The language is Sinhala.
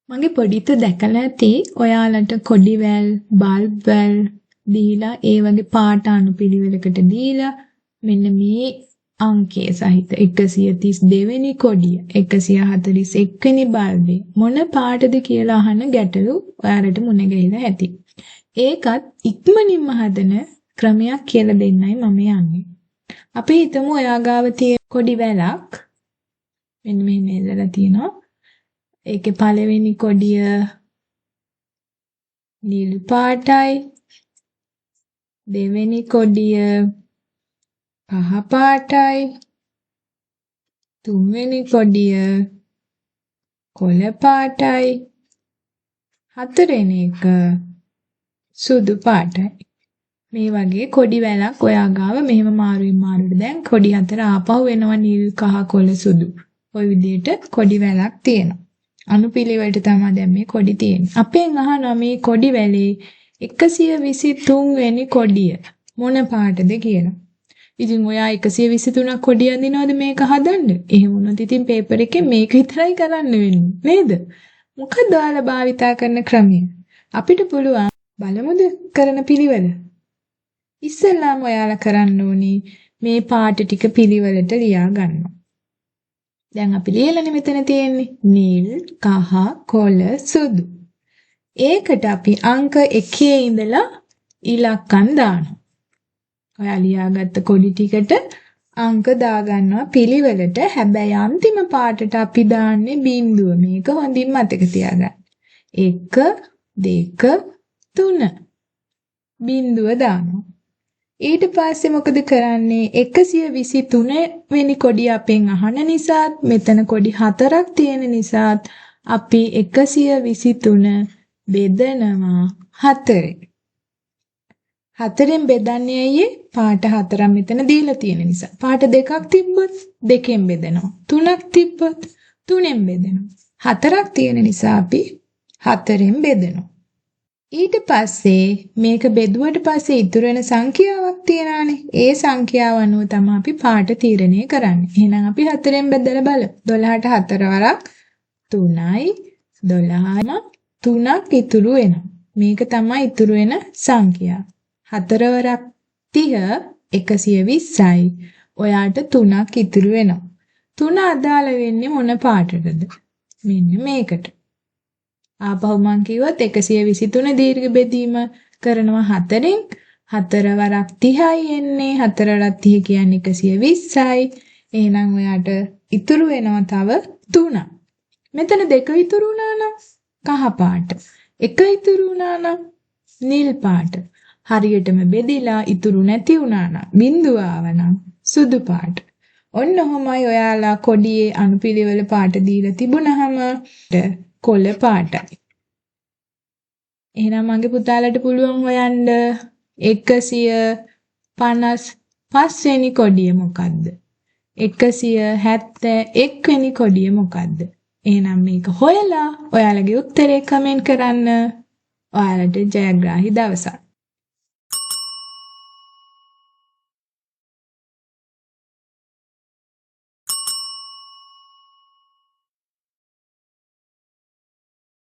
මගේ පොඩිතු දැකලා ඇති ඔයාලට කොඩිවැල්, බල්බ් වැල් දීලා ඒ වගේ පාට අනුපිළිවෙලකට දීලා මෙන්න මේ අංකයේ සහිත 132 වෙනි කොඩිය 141 වෙනි බල්බේ මොන පාටද කියලා අහන ගැටලු ඔයාලට මුණ ගැහිලා ඇති. ඒකත් ඉක්මනින්ම හදන ක්‍රමයක් කියලා දෙන්නයි මම යන්නේ. අපි හිතමු ඔයා ගාව තියෙන කොඩිවැලක් මෙන්න මෙහෙම එල්ලලා තියෙනවා. ඒකේ පළවෙනි කොඩිය නිල් පාටයි, දෙවෙනි කොඩිය පහ පාටයි, තුන්වෙනි කොඩිය කොළ පාටයි, හතරවෙනි එක සුදු පාටයි. මේ වගේ කොඩි වැලක් ඔයා ගාව මෙහෙම මාරුවෙන් මාරුවට දැන් කොඩි හතර ආපහු වෙනවා නිල්, කහ, කොළ, සුදු. ওই විදිහට කොඩි වැලක් තියෙනවා. අනුපිළිවෙලට තමයි දැන් මේ කොඩි තියෙන්නේ. අපෙන් අහනවා මේ කොඩි වැලේ 123 වෙනි කොඩිය මොන පාටද කියලා. ඉතින් ඔයා 123ක් කොඩිය අඳිනවද මේක හදන්න? එහෙම වුණොත් ඉතින් පේපර් එකේ මේක විතරයි කරන්න වෙන්නේ නේද? මොකක්ද ඔයාලා භාවිතා කරන ක්‍රමය? අපිට පුළුවන් බලමුද කරන පිළිවෙල? ඉස්සෙල්ලාම ඔයාලා කරන්න ඕනේ මේ පාට ටික පිළිවෙලට ලියා ගන්නවා. දැන් අපි ලියලානේ මෙතන තියෙන්නේ නිල්, කහ, කොළ, සුදු. ඒකට අපි අංක 1 ඉඳලා ඉලක්කම් දානවා. ඔයා ලියාගත්ත කොඩි ටිකට අංක දාගන්නවා පිළිවෙලට. හැබැයි අන්තිම පාටට අපි දාන්නේ බිංදුව. මේක හොඳින් මතක තියාගන්න. 1 2 3 බිංදුව දානවා. ඊට පස්සේ මොකද කරන්නේ 123 වෙනි කොඩිය අපෙන් අහන නිසාත් මෙතන කොඩි 4ක් තියෙන නිසාත් අපි 123 බෙදනවා 4. 4ෙන් බෙදන්නේ ඇයි? පාට 4ක් මෙතන දීලා තියෙන නිසා. පාට 2ක් තිබ්බොත් 2ෙන් බෙදනවා. 3ක් තිබ්බොත් 3ෙන් බෙදනවා. 4ක් තියෙන නිසා අපි 4ෙන් බෙදනවා. ඊට පස්සේ මේක බෙදුවට පස්සේ ඉතුරු වෙන සංඛ්‍යාවක් තියනවානේ. ඒ සංඛ්‍යාව අනුව තමයි අපි පාට තීරණය කරන්නේ. එහෙනම් අපි 4ෙන් බෙදලා බලමු. 12ට 4 වරක් 3යි 12ම 3ක් ඉතුරු වෙනවා. මේක තමයි ඉතුරු වෙන සංඛ්‍යාව. 4 වරක් 30 120යි. ඔයාට 3ක් ඉතුරු වෙනවා. 3 අදාළ වෙන්නේ මොන පාටටද? මෙන්න මේකට. ආපහු මං කිව්වත් 123 දීර්ඝ බෙදීම කරනවා 4ෙන්. 4 වරක් 30යි එන්නේ. 4 වරක් 30 කියන්නේ 120යි. එහෙනම් ඔයාට ඉතුරු වෙනවා තව 3ක්. මෙතන 2 ඉතුරු වුණා නම් කහ පාට. 1 ඉතුරු වුණා නම් නිල් පාට. හරියටම බෙදිලා ඉතුරු නැති වුණා නම් බිංදුව ආවනම් සුදු පාට. ඔන්න ඔහොමයි ඔයාලා කොඩියේ අනුපිළිවෙල පාට දීලා තිබුණාම කොළ පාටයි. එහෙනම් මගේ පුතාලට පුළුවන් හොයන්න 155 වෙනි කොඩිය මොකද්ද? 171 වෙනි කොඩිය මොකද්ද? එහෙනම් මේක හොයලා ඔයාලගේ උත්තරේ කමෙන්ට් කරන්න. ඔයාලට ජයග්‍රාහී දවසක්.